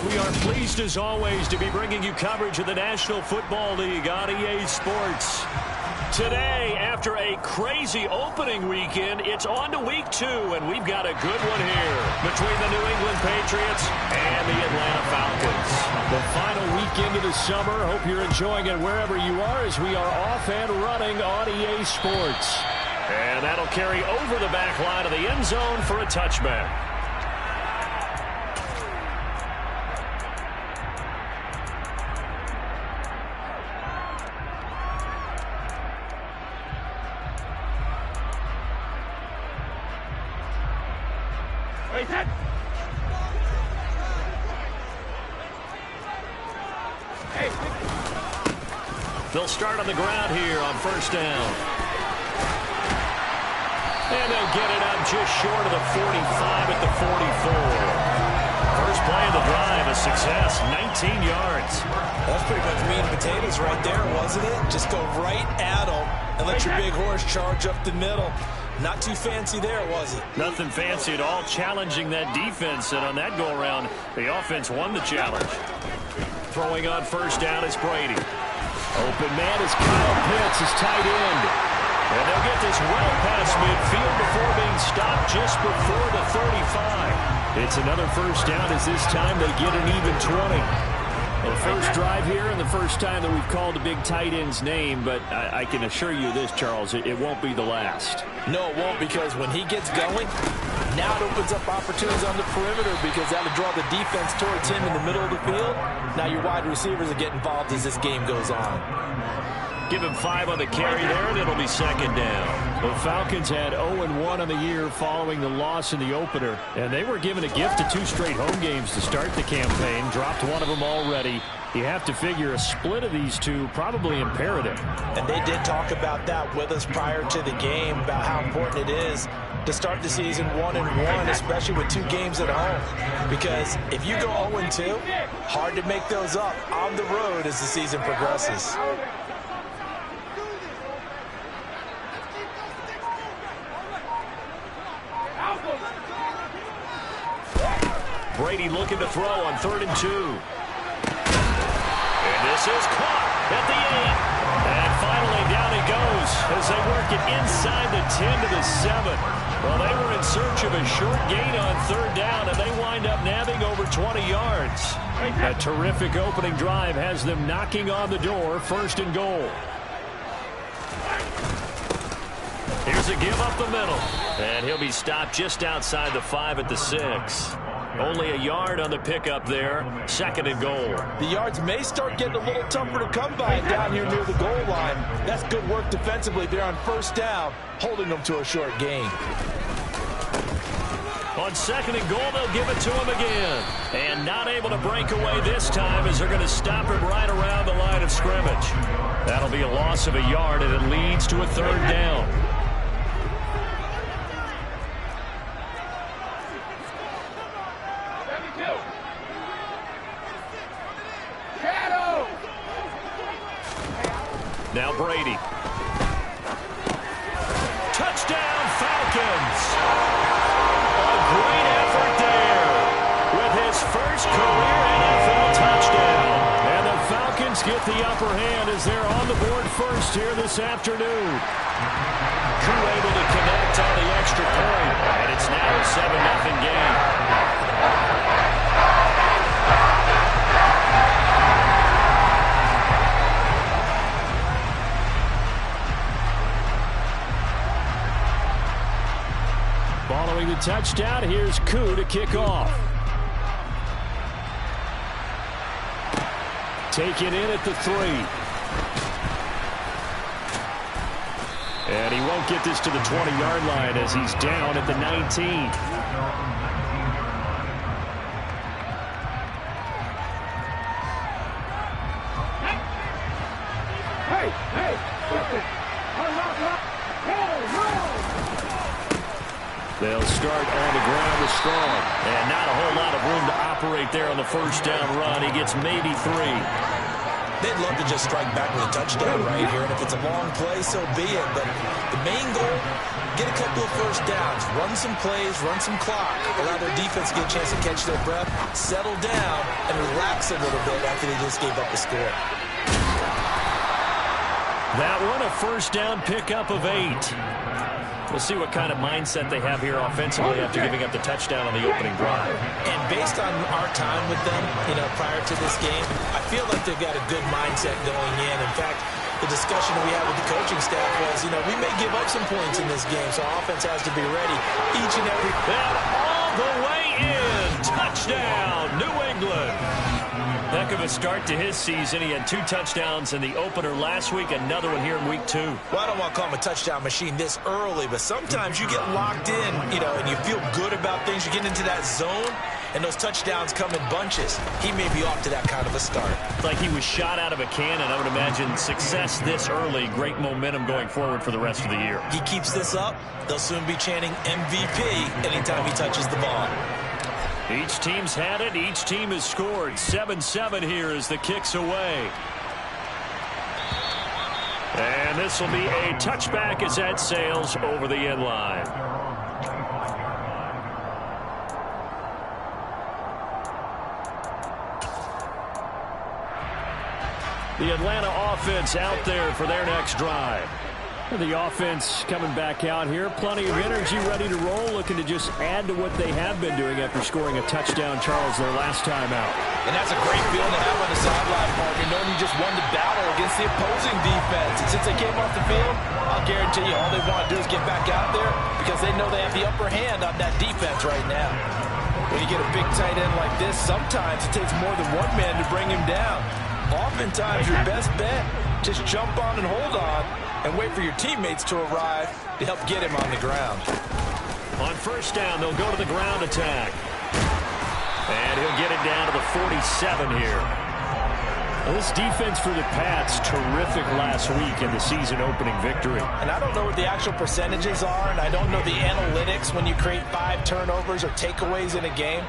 We are pleased as always to be bringing you coverage of the National Football League on EA Sports. Today, after a crazy opening weekend, it's on to week 2, and we've got a good one here between the New England Patriots and the Atlanta Falcons. The final weekend of the summer. Hope you're enjoying it wherever you are as we are off and running on EA Sports. And that'll carry over the back line of the end zone for a touchback. They'll start on the ground here on first down. And they'll get it up just short of the 45 at the 44. First play of the drive, a success, 19 yards. That's pretty much meat and potatoes right there, wasn't it? Just go right at them and let your big horse charge up the middle. Not too fancy there, was it? Nothing fancy at all, challenging that defense. And on that go-around, the offense won the challenge. Throwing on first down is Brady. Open man is Kyle Pitts, his tight end. And they'll get this well past midfield before being stopped just before the 35. It's another first down as this time they get an even 20. The first drive here and the first time that we've called a big tight end's name, but I can assure you this, Charles, it won't be the last. No, it won't, because when he gets going, now it opens up opportunities on the perimeter because that'll draw the defense towards him in the middle of the field. Now your wide receivers will get involved as this game goes on. Give him 5 on the carry there, and it'll be second down. The Falcons had 0-1 on the year following the loss in the opener, and they were given a gift of 2 straight home games to start the campaign. Dropped one of them already. You have to figure a split of these two probably imperative. And they did talk about that with us prior to the game, about how important it is to start the season 1-1, especially with 2 games at home. Because if you go 0-2, hard to make those up on the road as the season progresses. Brady looking to throw on 3rd and 2. And this is caught at the 8. And finally down he goes as they work it inside the 10 to the 7. Well, they were in search of a short gain on 3rd down, and they wind up nabbing over 20 yards. A terrific opening drive has them knocking on the door, 1st and goal. Here's a give up the middle. And he'll be stopped just outside the 5 at the 6. Only a yard on the pickup there. 2nd and goal. The yards may start getting a little tougher to come by down here near the goal line. That's good work defensively there on 1st down, holding them to a short gain. On 2nd and goal, they'll give it to him again. And not able to break away this time as they're going to stop him right around the line of scrimmage. That'll be a loss of a yard, and it leads to a 3rd down. Now Brady. Touchdown, Falcons. A great effort there with his first career NFL touchdown. And the Falcons get the upper hand as they're on the board first here this afternoon. Koo able to connect on the extra point, and it's now a 7-0 game. Following the touchdown, here's Koo to kick off. Taken in at the 3. And he won't get this to the 20-yard line as he's down at the 19. They'll start on the ground with Strong. And not a whole lot of room to operate there on the first down run. He gets maybe 3. They'd love to just strike back with a touchdown right here, and if it's a long play, so be it. But the main goal, get a couple of first downs, run some plays, run some clock, allow their defense to get a chance to catch their breath, settle down, and relax a little bit after they just gave up the score. That one, a first down pickup of 8. We'll see what kind of mindset they have here offensively after giving up the touchdown on the opening drive. And based on our time with them, prior to this game, I feel like they've got a good mindset going in. In fact, the discussion we had with the coaching staff was, we may give up some points in this game, so our offense has to be ready each and every. And all the way in, touchdown, New England. Heck of a start to his season. He had 2 touchdowns in the opener last week, another one here in week 2. Well, I don't want to call him a touchdown machine this early, but sometimes you get locked in, and you feel good about things. You get into that zone, and those touchdowns come in bunches. He may be off to that kind of a start. Like he was shot out of a cannon. I would imagine success this early, great momentum going forward for the rest of the year. He keeps this up, they'll soon be chanting MVP anytime he touches the ball. Each team's had it. Each team has scored. 7-7 here as the kick's away. And this will be a touchback as that sails over the end line. The Atlanta offense out there for their next drive. The offense coming back out here. Plenty of energy, ready to roll, looking to just add to what they have been doing after scoring a touchdown, Charles, their last time out. And that's a great feeling to have on the sideline, partner, knowing you just won the battle against the opposing defense. And since they came off the field, I'll guarantee you all they want to do is get back out there because they know they have the upper hand on that defense right now. When you get a big tight end like this, sometimes it takes more than one man to bring him down. Oftentimes, your best bet, just jump on and hold on and wait for your teammates to arrive to help get him on the ground. On first down, they'll go to the ground attack. And he'll get it down to the 47 here. Well, this defense for the Pats, terrific last week in the season-opening victory. And I don't know what the actual percentages are, and I don't know the analytics when you create 5 turnovers or takeaways in a game.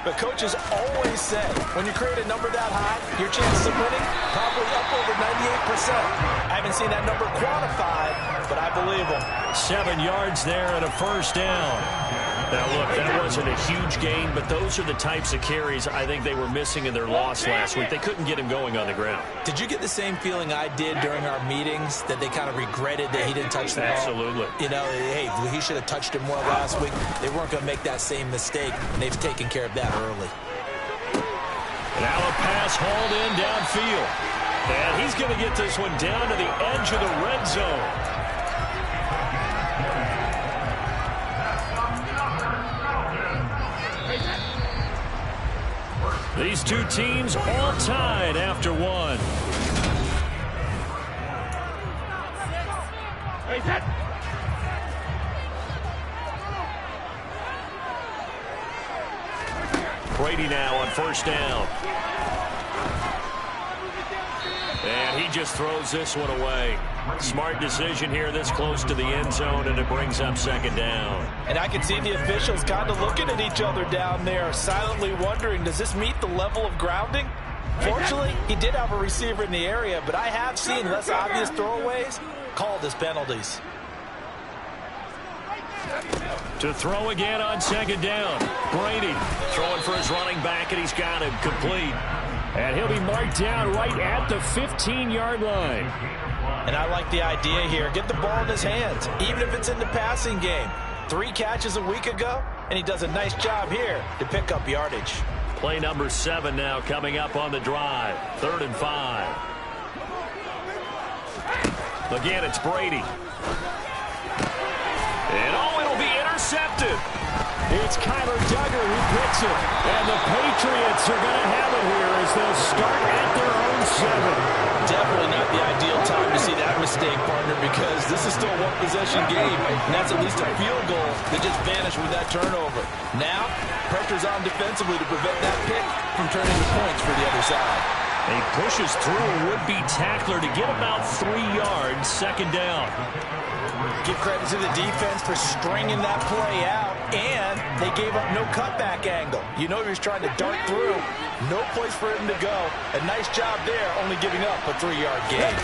But coaches always say, when you create a number that high, your chances of winning probably up over 98%. I haven't seen that number quantified, but I believe them. 7 yards there and a first down. Now, look, that wasn't a huge gain, but those are the types of carries I think they were missing in their loss last week. They couldn't get him going on the ground. Did you get the same feeling I did during our meetings, that they kind of regretted that he didn't touch the ball? Absolutely. Hey, he should have touched it more last week. They weren't going to make that same mistake, and they've taken care of that early. Now a pass hauled in downfield. And he's going to get this one down to the edge of the red zone. These two teams all tied after one. Brady now on first down. And he just throws this one away. Smart decision here this close to the end zone, and it brings up second down. And I can see the officials kind of looking at each other down there, silently wondering, does this meet the level of grounding? Fortunately, he did have a receiver in the area, but I have seen less obvious throwaways called as penalties. To throw again on second down. Brady throwing for his running back, and he's got him complete. And he'll be marked down right at the 15-yard line. And I like the idea here. Get the ball in his hands, even if it's in the passing game. 3 catches a week ago, and he does a nice job here to pick up yardage. Play number 7 now coming up on the drive. 3rd and 5. Again, it's Brady. And it'll be intercepted. It's Kyler Duggar who picks it. And the Patriots are going to have it here as they'll start at their own 7. Definitely not the ideal time to see that mistake, partner, because this is still a one-possession game, and that's at least a field goal that just vanished with that turnover. Now, pressure's on defensively to prevent that pick from turning to points for the other side. He pushes through a would-be tackler to get about 3 yards, second down. Give credit to the defense for stringing that play out, and they gave up no cutback angle. You know he was trying to dart through. No place for him to go. A nice job there, only giving up a 3-yard gain.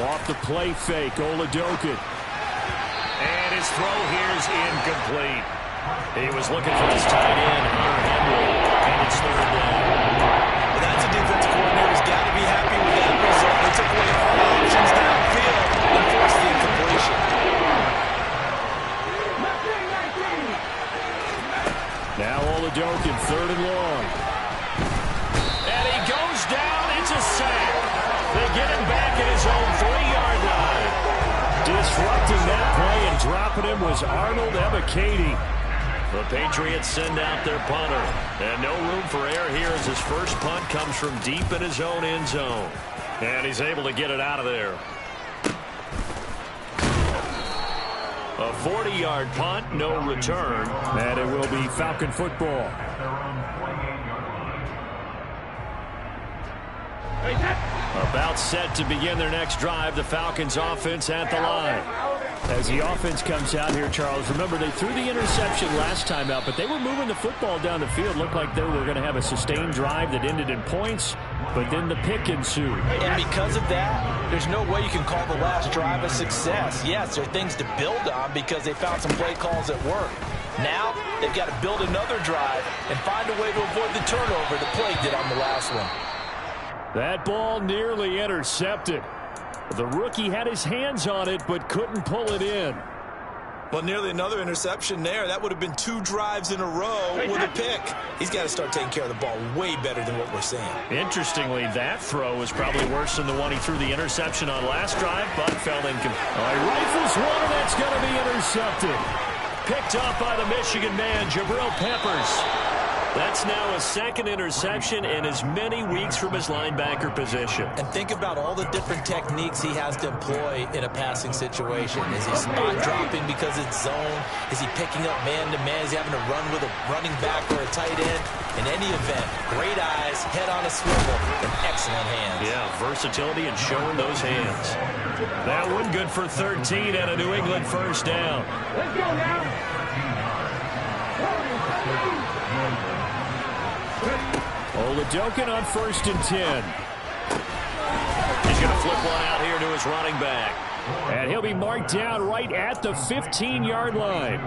Off the play fake, Oladokin. And his throw here is incomplete. He was looking for his tight end, Hunter Henry, and it's third down. Well, that's a defensive coordinator who's got to be happy with that result. They took away all options downfield and forced the incompletion. Now Oladokin, third and long. And he goes down. It's a sack. They get him back at his own 3-yard line. Disrupting that play and dropping him was Arnold Ebiketie. The Patriots send out their punter. And no room for error here as his first punt comes from deep in his own end zone. And he's able to get it out of there. A 40-yard punt, no return. And it will be Falcon football. About set to begin their next drive. The Falcons offense at the line. As the offense comes out here, Charles, remember they threw the interception last time out, but they were moving the football down the field. Looked like they were going to have a sustained drive that ended in points, but then the pick ensued. And because of that, there's no way you can call the last drive a success. Yes, there are things to build on because they found some play calls that work. Now, they've got to build another drive and find a way to avoid the turnover the play did on the last one. That ball nearly intercepted. The rookie had his hands on it, but couldn't pull it in. Well, nearly another interception there. That would have been 2 drives in a row with a pick. He's got to start taking care of the ball way better than what we're seeing. Interestingly, that throw was probably worse than the one he threw the interception on last drive, but fell incomplete. Rifles one, and that's going to be intercepted. Picked up by the Michigan man, Jabril Peppers. That's now a second interception in as many weeks from his linebacker position. And think about all the different techniques he has to employ in a passing situation. Is he spot dropping because it's zone? Is he picking up man-to-man? Is he having to run with a running back or a tight end? In any event, great eyes, head on a swivel, and excellent hands. Yeah, versatility and showing those hands. That one good for 13 and a New England first down. Let's go now. Oladokin on 1st and 10. He's going to flip one out here to his running back. And he'll be marked down right at the 15-yard line.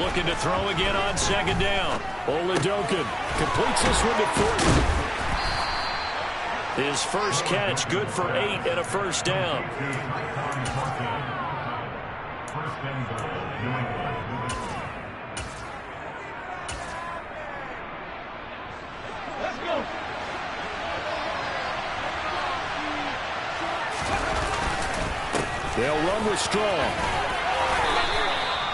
Looking to throw again on 2nd down. Oladokin completes this one to Thornton. His first catch, good for 8 and a first down. Let's go. They'll run with Strong.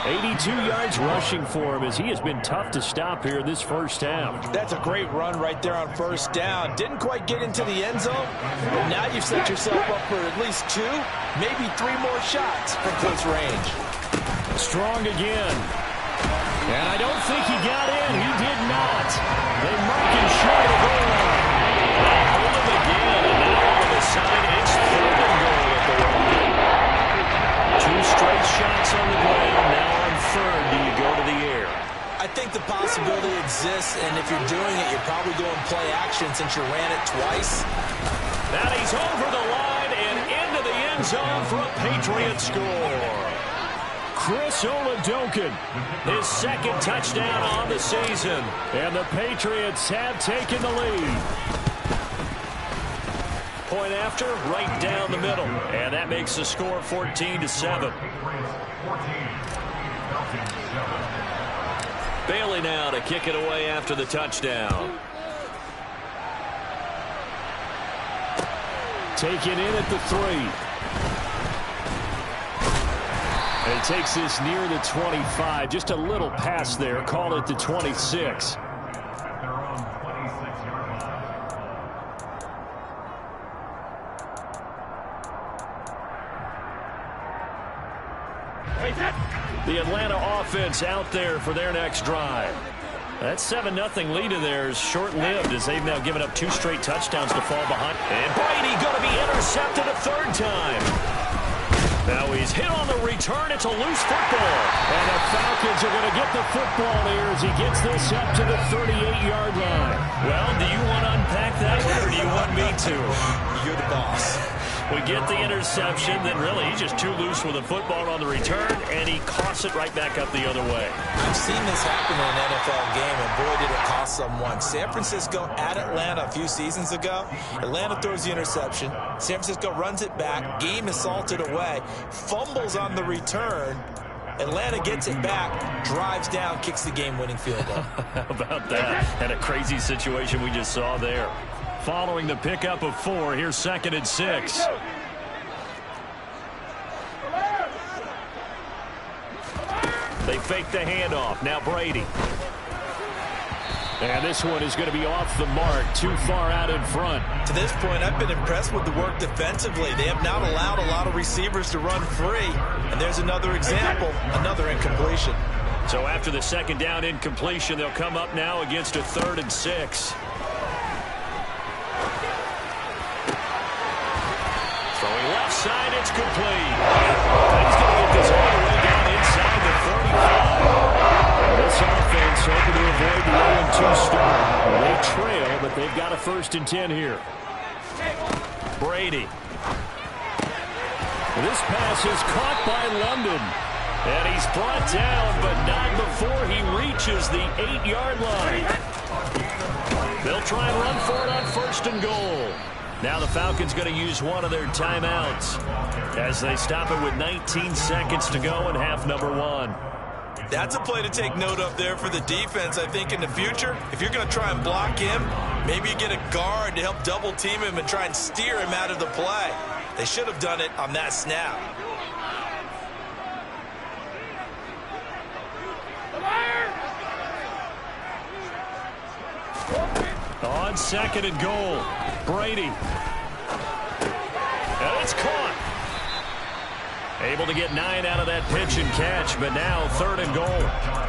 82 yards rushing for him as he has been tough to stop here this first half. That's a great run right there on 1st down. Didn't quite get into the end zone, but now you've set yourself up for at least 2, maybe 3 more shots from close range. Strong again. And I don't think he got in. He did not. They mark him short of the goal line. Hold him again, and now all of a sudden it's 3rd and goal at the line. 2 straight shots on the ground. Now on 3rd, do you go to the air? I think the possibility exists, and if you're doing it, you're probably going play action since you ran it twice. Now he's over the line and into the end zone for a Patriot score. Chris Oladokin, his 2nd touchdown on the season. And the Patriots have taken the lead. Point after, right down the middle. And that makes the score 14-7. Bailey now to kick it away after the touchdown. Taken in at the 3. And it takes this near the 25. Just a little pass there. Call it the 26. Wait, that. The Atlanta offense out there for their next drive. That 7-0 lead of theirs short-lived as they've now given up 2 straight touchdowns to fall behind. And Brady going to be intercepted a 3rd time. Now he's hit on the return. It's a loose football. And the Falcons are going to get the football here as he gets this up to the 38-yard line. Well, do you want to unpack that or do you want me to? You're the boss. We get the interception, then really he's just too loose with the football on the return, and he coughs it right back up the other way. I've seen this happen in an NFL game, and boy, did it cost someone. San Francisco at Atlanta a few seasons ago. Atlanta throws the interception. San Francisco runs it back. Game is salted away. Fumbles on the return. Atlanta gets it back, drives down, kicks the game-winning field goal. How about that? And a crazy situation we just saw there. Following the pickup of 4, here's 2nd and 6. They fake the handoff. Now Brady. And this one is going to be off the mark, too far out in front. To this point, I've been impressed with the work defensively. They have not allowed a lot of receivers to run free. And there's another example, another incompletion. So after the 2nd down incompletion, they'll come up now against a 3rd and 6. Throwing left side, it's complete. He's going to get this all the way down inside the 35. This offense hoping to avoid the 0-2 start. They trail, but they've got a 1st and 10 here. Brady. This pass is caught by London. And he's brought down, but not before he reaches the 8-yard line. They'll try and run for it on 1st and goal. Now the Falcons going to use one of their timeouts as they stop it with 19 seconds to go in half number 1. That's a play to take note of there for the defense, I think, in the future. If you're going to try and block him, maybe you get a guard to help double-team him and try and steer him out of the play. They should have done it on that snap. On 2nd and goal, Brady. And it's caught. Able to get 9 out of that pitch and catch, but now 3rd and goal.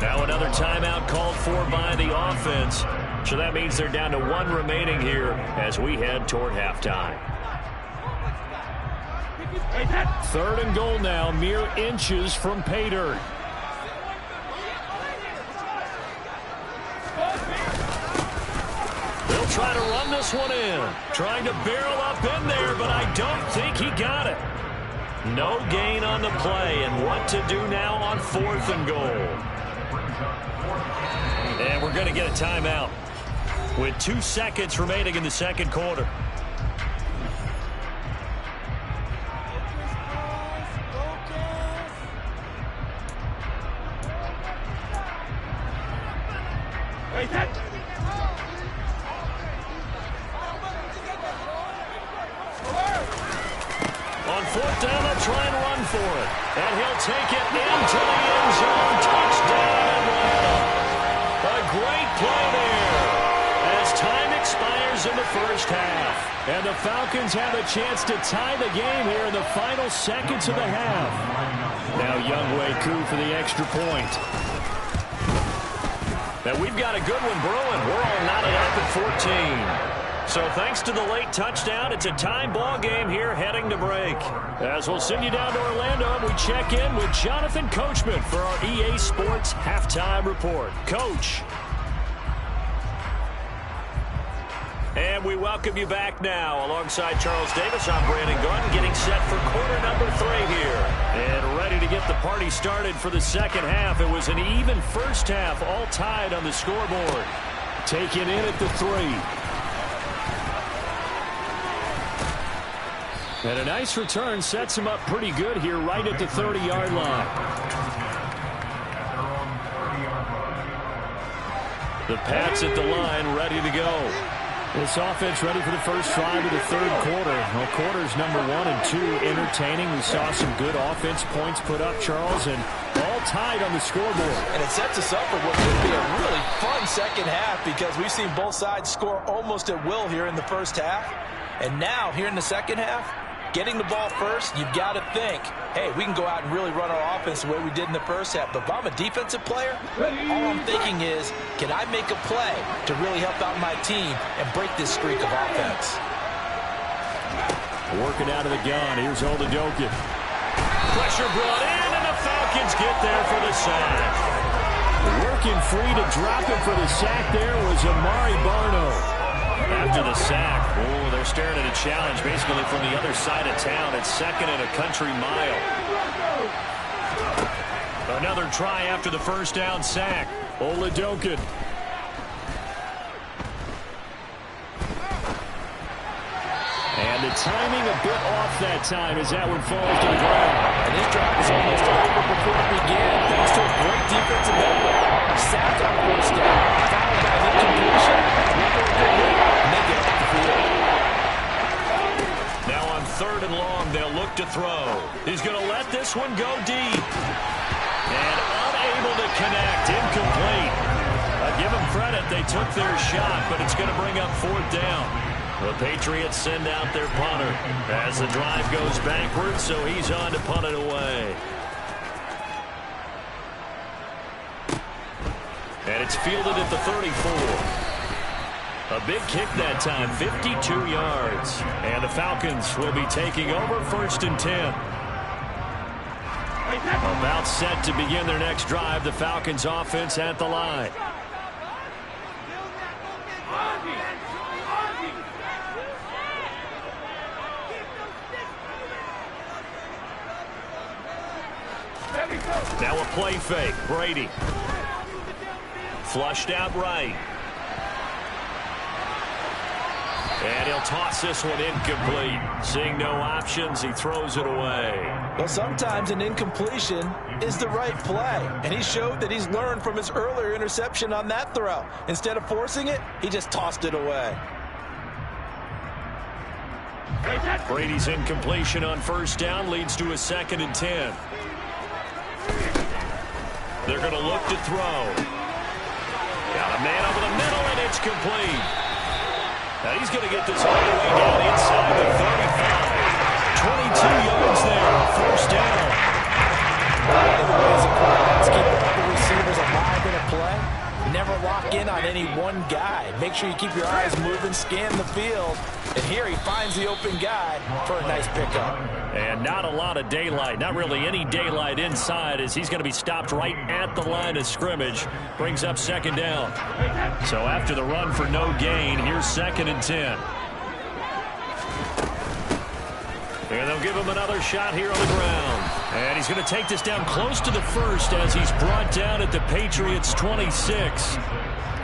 Now another timeout called for by the offense. So that means they're down to 1 remaining here as we head toward halftime. 3rd and goal now, mere inches from pay dirt. They'll try to run this one in. Trying to barrel up in there, but I don't think he got it. No gain on the play, and what to do now on 4th and goal. And we're going to get a timeout with 2 seconds remaining in the 2nd quarter. On 4th down, they'll try and run for it. And he'll take it into the end zone. Touchdown, Atlanta. A great play there as time expires in the 1st half. And the Falcons have a chance to tie the game here in the final seconds of the half. Now Younghoe Koo for the extra point. Now we've got a good one brewing. We're all knotted up at 14. So thanks to the late touchdown, it's a tie ball game here heading to break. As we'll send you down to Orlando, we check in with Jonathan Coachman for our EA Sports Halftime Report. Coach. And we welcome you back now. Alongside Charles Davis, I'm Brandon Gunn, getting set for quarter number 3 here. And ready to get the party started for the 2nd half. It was an even 1st half, all tied on the scoreboard. Taken in at the 3. And a nice return sets him up pretty good here right at the 30-yard line. The Pats at the line ready to go. This offense ready for the first drive of the 3rd quarter. Well, quarters number 1 and 2 entertaining. We saw some good offense points put up, Charles, and all tied on the scoreboard. And it sets us up for what could be a really fun 2nd half because we've seen both sides score almost at will here in the 1st half. And now, here in the 2nd half, getting the ball first, you've got to think, hey, we can go out and really run our offense the way we did in the first half. But if I'm a defensive player, all I'm thinking is, can I make a play to really help out my team and break this streak of offense? Working out of the gun. Here's Oladokun. Pressure brought in, and the Falcons get there for the sack. Working free to drop him for the sack there was Amari Barno. After the sack, they're staring at a challenge basically from the other side of town. It's second and a country mile. Another try after the first down sack. Oladokun. And the timing a bit off that time as that one falls to the ground. And this drive was almost over before it began, thanks to a great defensive effort. Sacked on first down, followed by an incompletion, and they get off the field. Now on 3rd and long, they'll look to throw. He's going to let this one go deep. And unable to connect, incomplete. I give them credit, they took their shot, but it's going to bring up 4th down. The Patriots send out their punter as the drive goes backwards, so he's on to punt it away. And it's fielded at the 34. A big kick that time, 52 yards. And the Falcons will be taking over 1st and 10. About set to begin their next drive, the Falcons offense at the line. Now a play fake. Brady. Flushed out right. And he'll toss this one incomplete. Seeing no options, he throws it away. Well, sometimes an incompletion is the right play. And he showed that he's learned from his earlier interception on that throw. Instead of forcing it, he just tossed it away. Brady's incompletion on 1st down leads to a 2nd and 10. They're going to look to throw. Got a man over the middle, and it's complete. Now he's going to get this all the way down inside the 35. 22 yards there, 1st down. One of the ways that quarterbacks keep all the receivers alive in a play, never lock in on any one guy. Make sure you keep your eyes moving, scan the field. And here he finds the open guy for a nice pickup. And not a lot of daylight, not really any daylight inside, as he's going to be stopped right at the line of scrimmage. Brings up 2nd down. So after the run for no gain, here's 2nd and 10. And they'll give him another shot here on the ground. And he's going to take this down close to the 1st as he's brought down at the Patriots' 26.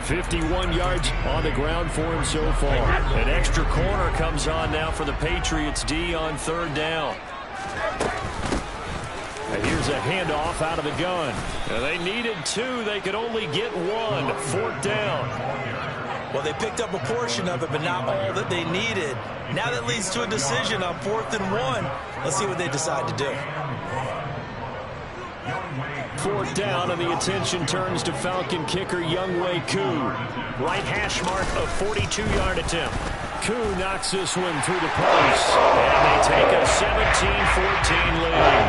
51 yards on the ground for him so far. An extra corner comes on now for the Patriots D on 3rd down. And here's a handoff out of the gun. And they needed 2. They could only get 1. 4th down. Well, they picked up a portion of it, but not all that they needed. Now that leads to a decision on 4th and 1. Let's see what they decide to do. 4th down, and the attention turns to Falcon kicker Younghoe Koo. Right hash mark of 42-yard attempt. Koo knocks this one through the post, and they take a 17-14 lead.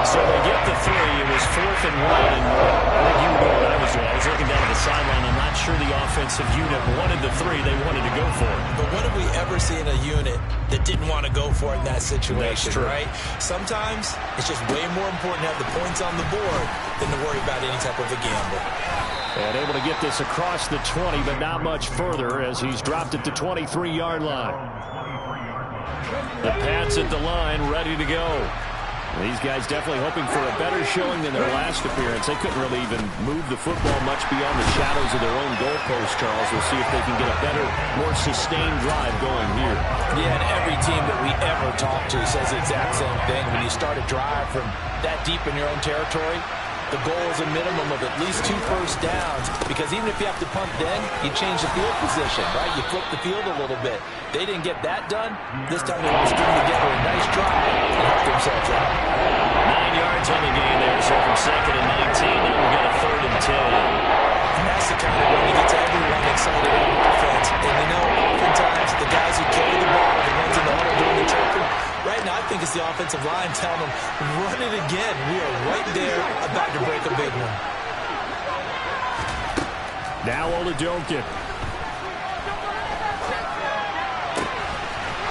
So they get the 3. It was 4th and 1, and I think you know what I was doing. I was looking down at the sideline. I'm not sure the offensive unit wanted the 3. They wanted to go for it. But when have we ever seen a unit that didn't want to go for it in that situation, right? Sometimes it's just way more important to have the points on the board than to worry about any type of a gamble. And able to get this across the 20, but not much further as he's dropped at the 23-yard line. The Pats at the line, ready to go. These guys definitely hoping for a better showing than their last appearance. They couldn't really even move the football much beyond the shadows of their own goalpost, Charles. We'll see if they can get a better, more sustained drive going here. Yeah, and every team that we ever talk to says the exact same thing. When you start a drive from that deep in your own territory, the goal is a minimum of at least 2 first downs, because even if you have to punt then, you change the field position, right? You flip the field a little bit. They didn't get that done. This time they want to string together a nice drive and help themselves out. 9 yards on the game there, so from 2nd and 19, now we've got a 3rd and 10. And that's the kind of one that gets everyone excited on defense. And you know, oftentimes the guys who carry the ball, the ones in the huddle doing the chirping, right think it's the offensive line telling them, run it again. We are right there about to break a big one. Now Oladokun.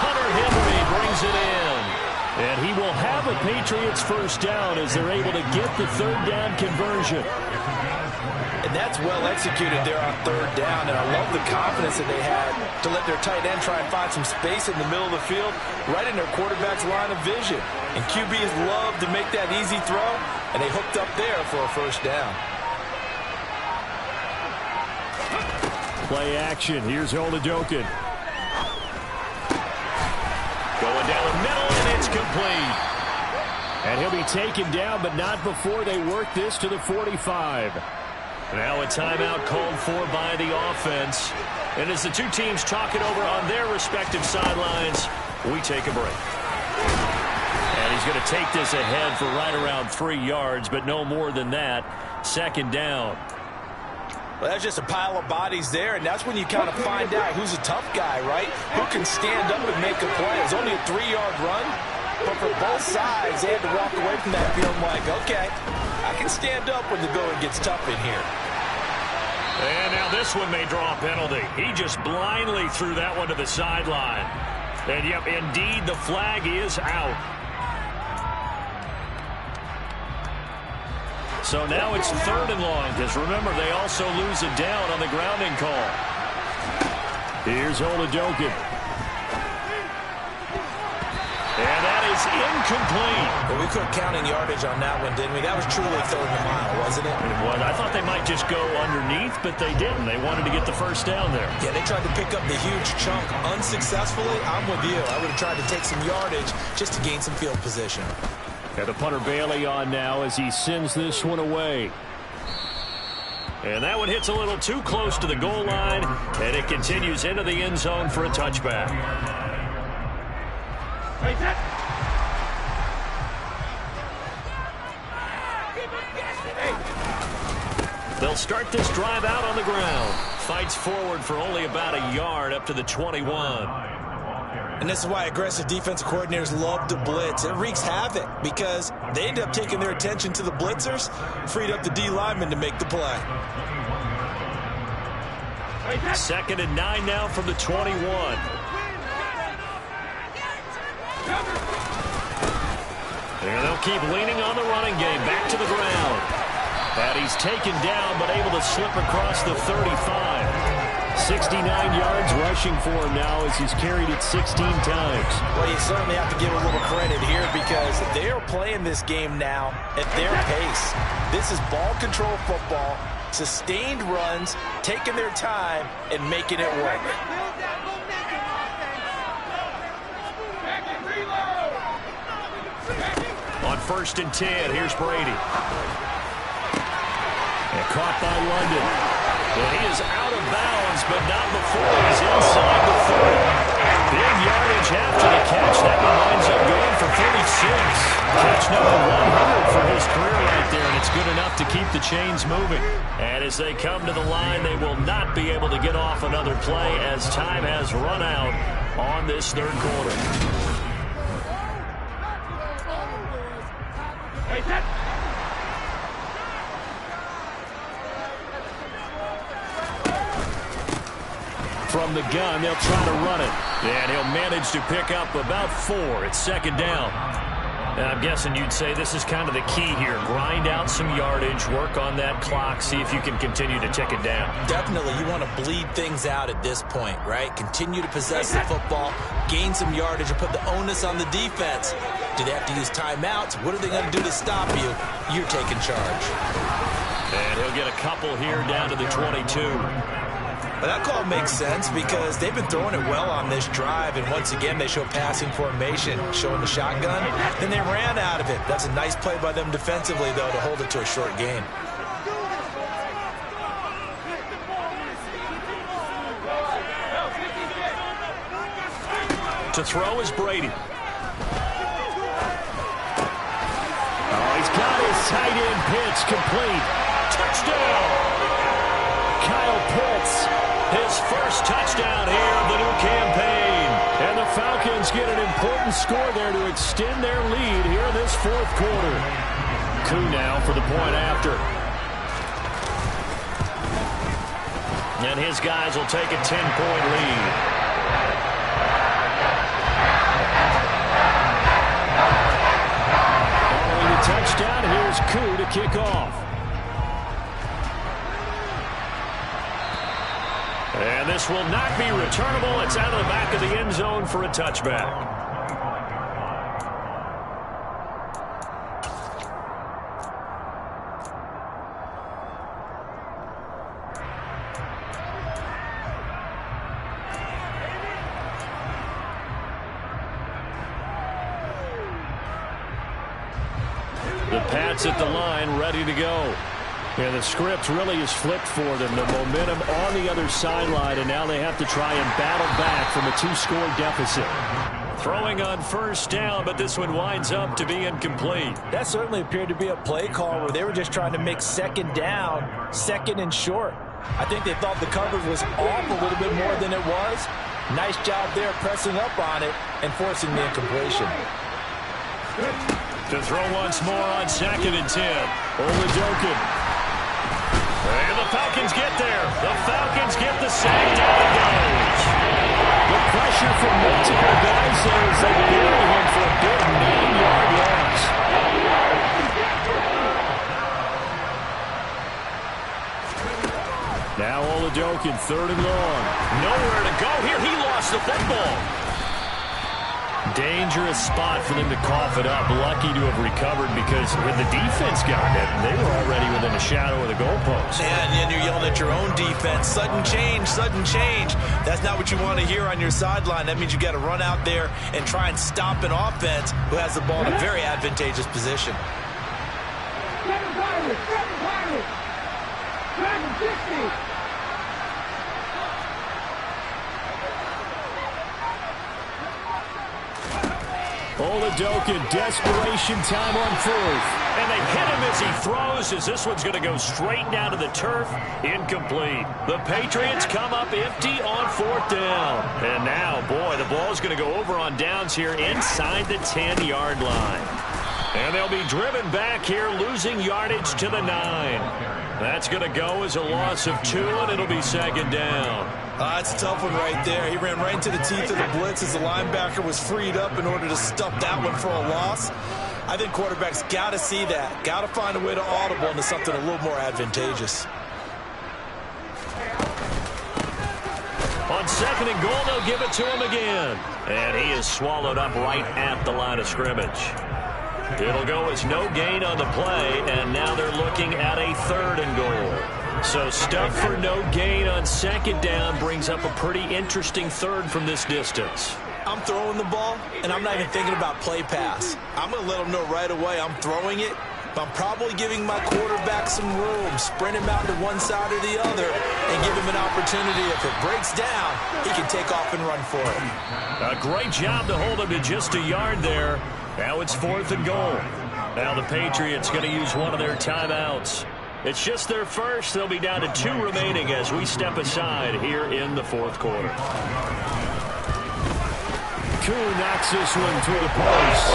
Hunter Henry brings it in. And he will have a Patriots first down as they're able to get the third down conversion. And that's well executed there on third down. And I love the confidence that they had to let their tight end try and find some space in the middle of the field, right in their quarterback's line of vision. And QBs love to make that easy throw, and they hooked up there for a first down. Play action. Here's Oladokun. Going down the middle, and it's complete. And he'll be taken down, but not before they work this to the 45. Now a timeout called for by the offense. And as the two teams talk it over on their respective sidelines, we take a break. And he's going to take this ahead for right around 3 yards, but no more than that. Second down. Well, that's just a pile of bodies there, and that's when you kind of find out who's a tough guy, right? Who can stand up and make a play. It was only a 3-yard run, but for both sides, they had to walk away from that feeling like, okay, I can stand up when the going gets tough in here. And now this one may draw a penalty. He just blindly threw that one to the sideline. And, yep, indeed, the flag is out. So now it's 3rd and long, because remember, they also lose it down on the grounding call. Here's Oladokun. And that is incomplete. Well, we quit counting yardage on that one, didn't we? That was truly 3rd and a mile, wasn't it? It was. I thought they might just go underneath, but they didn't. They wanted to get the first down there. Yeah, they tried to pick up the huge chunk unsuccessfully. I'm with you. I would have tried to take some yardage just to gain some field position. Got the punter Bailey on now as he sends this one away. And that one hits a little too close to the goal line, and it continues into the end zone for a touchback. They'll start this drive out on the ground. Fights forward for only about a yard up to the 21. And this is why aggressive defensive coordinators love to blitz. It wreaks havoc because they end up taking their attention to the blitzers, freed up the D lineman to make the play. 2nd and 9 now from the 21. And they'll keep leaning on the running game. Back to the ground. And he's taken down, but able to slip across the 35. 69 yards rushing for him now as he's carried it 16 times. Well, you certainly have to give a little credit here because they are playing this game now at their pace. This is ball control football, sustained runs, taking their time, and making it work. On 1st and 10, here's Brady. And caught by London. And he is out of bounds, but not before he's inside the 30. Big yardage after the catch. That one winds up going for 36. Catch number 100 for his career right there, and it's good enough to keep the chains moving. And as they come to the line, they will not be able to get off another play as time has run out on this 3rd quarter. From the gun, they'll try to run it. And he'll manage to pick up about 4. It's 2nd down. And I'm guessing you'd say this is kind of the key here. Grind out some yardage, work on that clock, see if you can continue to tick it down. Definitely, you want to bleed things out at this point, right? Continue to possess the football, gain some yardage, and put the onus on the defense. Do they have to use timeouts? What are they going to do to stop you? You're taking charge. And he'll get a couple here down to the 22. But that call makes sense because they've been throwing it well on this drive, and once again they show passing formation, showing the shotgun, then they ran out of it. That's a nice play by them defensively, though, to hold it to a short gain. To throw is Brady. Oh, he's got his tight end pitch complete. Touchdown! Kyle Pitts, his first touchdown here of the new campaign. And the Falcons get an important score there to extend their lead here in this fourth quarter. Koo now for the point after. And his guys will take a 10-point lead. Following the touchdown, here's Koo to kick off. And this will not be returnable. It's out of the back of the end zone for a touchback. The Pats at the line, ready to go. And the script really is flipped for them. The momentum on the other sideline, and now they have to try and battle back from a 2-score deficit. Throwing on first down, but this one winds up to be incomplete. That certainly appeared to be a play call where they were just trying to make second down, second and short. I think they thought the coverage was off a little bit more than it was. Nice job there pressing up on it and forcing the incompletion. To throw once more on 2nd and 10. Olajokin. And the Falcons get there. The Falcons get the sack. Down it goes. The pressure from multiple guys there as they bury him for a big 9-yard loss. Now Olajokin, 3rd and long. Nowhere to go here. He lost the football. Dangerous spot for them to cough it up. Lucky to have recovered because when the defense got it, they were already within a shadow of the goalpost. And you're yelling at your own defense. Sudden change, sudden change. That's not what you want to hear on your sideline. That means you got to run out there and try and stop an offense who has the ball in a very advantageous position. Second pilot. Second 60. Olajokin, desperation time on 4th. And they hit him as he throws, as this one's going to go straight down to the turf. Incomplete. The Patriots come up empty on 4th down. And now, boy, the ball's going to go over on downs here inside the 10-yard line. And they'll be driven back here, losing yardage to the 9. That's going to go as a loss of 2, and it'll be 2nd down. That's a tough one right there. He ran right into the teeth of the blitz as the linebacker was freed up in order to stuff that one for a loss. I think quarterbacks got to see that. Got to find a way to audible into something a little more advantageous. On 2nd and goal, they'll give it to him again. And he is swallowed up right at the line of scrimmage. It'll go as no gain on the play, and now they're looking at a 3rd and goal. So stuff for no gain on 2nd down brings up a pretty interesting 3rd from this distance. I'm throwing the ball, and I'm not even thinking about play pass. I'm going to let them know right away I'm throwing it, but I'm probably giving my quarterback some room, sprint him out to one side or the other, and give him an opportunity. If it breaks down, he can take off and run for it. A great job to hold him to just a yard there. Now it's 4th and goal. Now the Patriots going to use one of their timeouts. It's just their first. They'll be down to 2 remaining as we step aside here in the 4th quarter. Koo knocks this one through the post.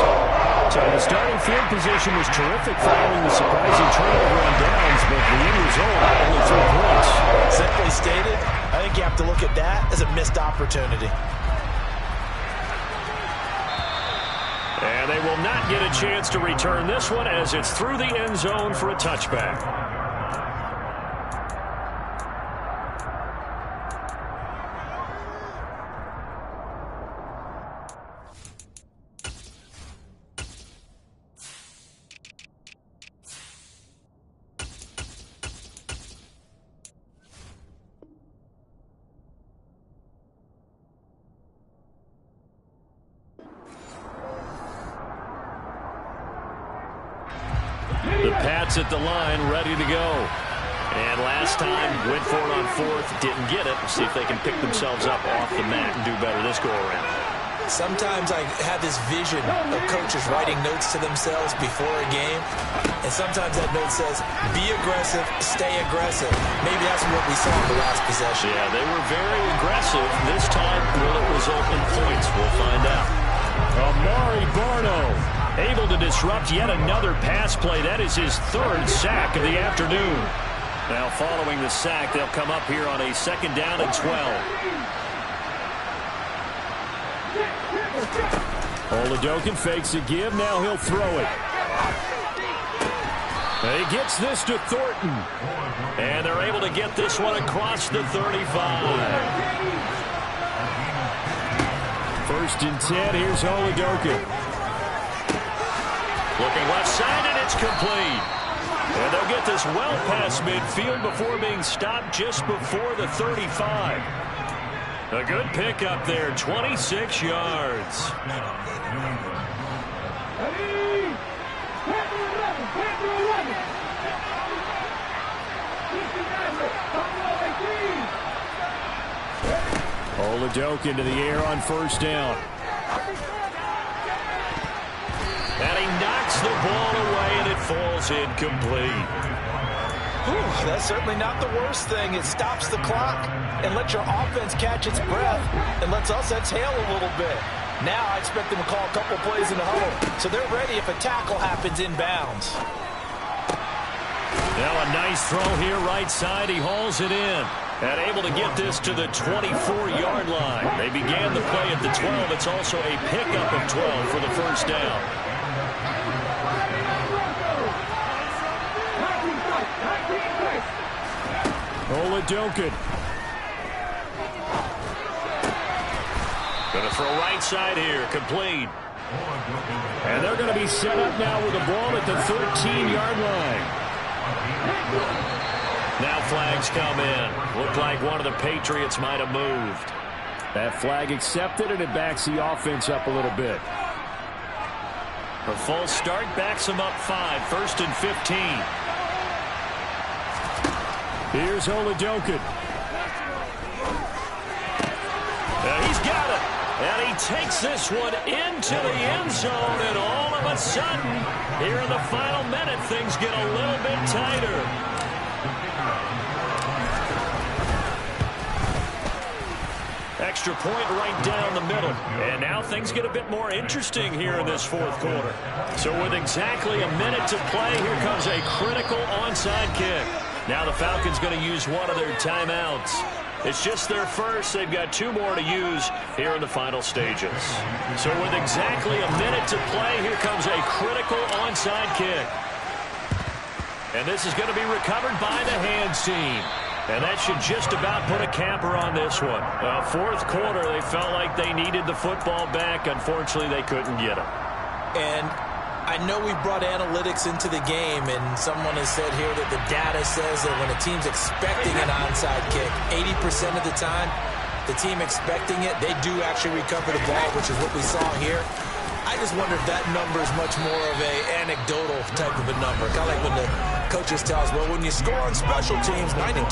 So the starting field position was terrific following the surprising turnover on downs, but the end result, only 3 points. Simply stated, I think you have to look at that as a missed opportunity. And they will not get a chance to return this one as it's through the end zone for a touchback. The Pats at the line, ready to go. And last time, went for it on 4th, didn't get it. See if they can pick themselves up off the mat and do better this go-around. Sometimes I have this vision of coaches writing notes to themselves before a game, and sometimes that note says, be aggressive, stay aggressive. Maybe that's what we saw in the last possession. Yeah, they were very aggressive. This time, will it result in points? We'll find out. Amari Barno able to disrupt yet another pass play. That is his third sack of the afternoon. Now, following the sack, they'll come up here on a 2nd down and 12. Oladokin fakes a give. Now he'll throw it. He gets this to Thornton. And they're able to get this one across the 35. 1st and 10. Here's Oladokin. Looking left side, and it's complete. And they'll get this well past midfield before being stopped just before the 35. A good pickup there, 26 yards. Oladokin to the air on 1st down. And he knocks the ball away, and it falls incomplete. Whew, that's certainly not the worst thing. It stops the clock and lets your offense catch its breath and lets us exhale a little bit. Now I expect them to call a couple plays in the huddle, so they're ready if a tackle happens inbounds. Now a nice throw here right side. He hauls it in. And able to get this to the 24-yard line. They began the play at the 12. It's also a pickup of 12 for the 1st down. Oladokin. Going to throw right side here. Complete. And they're going to be set up now with the ball at the 13-yard line. Now flags come in. Looked like one of the Patriots might have moved. That flag accepted, and it backs the offense up a little bit. A false start backs them up 5. 1st and 15. Here's Oladokin. He's got it. And he takes this one into the end zone, and all of a sudden, here in the final minute, things get a little bit tighter. Extra point right down the middle. And now things get a bit more interesting here in this 4th quarter. So with exactly a minute to play, here comes a critical onside kick. Now the Falcons going to use one of their timeouts. It's just their first. They've got 2 more to use here in the final stages. So with exactly a minute to play, here comes a critical onside kick. And this is going to be recovered by the hands team. And that should just about put a capper on this one. 4th quarter, they felt like they needed the football back. Unfortunately, they couldn't get it. And I know we brought analytics into the game, and someone has said here that the data says that when a team's expecting an onside kick, 80% of the time, the team expecting it, they do actually recover the ball, which is what we saw here. I just wonder if that number is much more of a anecdotal type of a number. Kind of like when the coaches tell us, well, when you score on special teams, 93%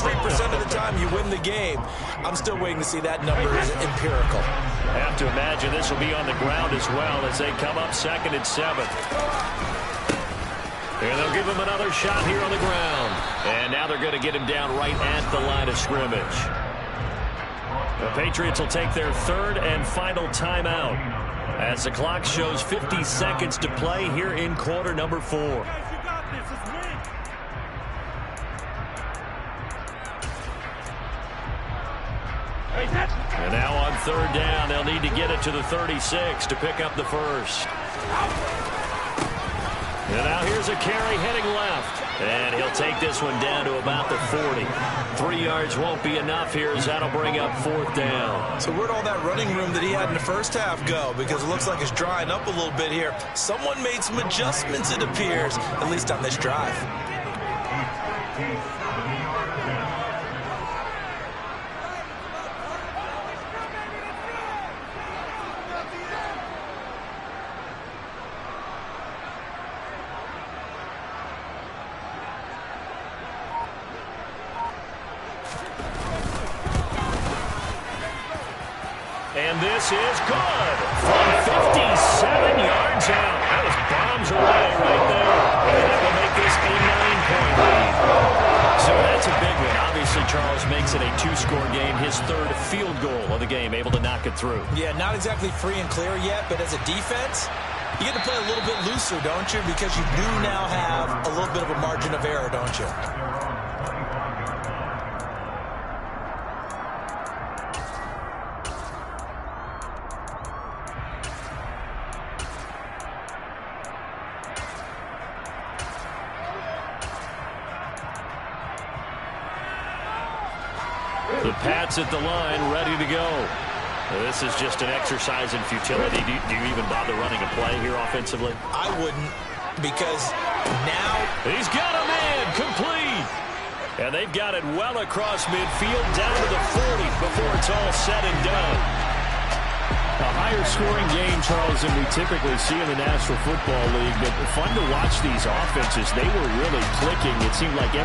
of the time you win the game. I'm still waiting to see that number is empirical. I have to imagine this will be on the ground as well as they come up 2nd and 7. And they'll give him another shot here on the ground. And now they're going to get him down right at the line of scrimmage. The Patriots will take their 3rd and final timeout as the clock shows 50 seconds to play here in quarter number 4. And now on 3rd down, they'll need to get it to the 36 to pick up the first. And now here's a carry heading left. And he'll take this one down to about the 40. 3 yards won't be enough here as that'll bring up 4th down. So where'd all that running room that he had in the first half go? Because it looks like it's drying up a little bit here. Someone made some adjustments, it appears, at least on this drive. And And this is good from 57 yards out. That was bombs away right there. And that will make this a 9-point lead. So that's a big one. Obviously, Charles makes it a 2-score game. His third field goal of the game, able to knock it through. Yeah, not exactly free and clear yet, but as a defense, you get to play a little bit looser, don't you? Because you do now have a little bit of a margin of error, don't you? The Pats at the line, ready to go. This is just an exercise in futility. Do you even bother running a play here offensively? I wouldn't, because now he's got a man complete. And they've got it well across midfield down to the 40 before it's all said and done. A higher scoring game, Charles, than we typically see in the National Football League. But fun to watch these offenses. They were really clicking. It seemed like every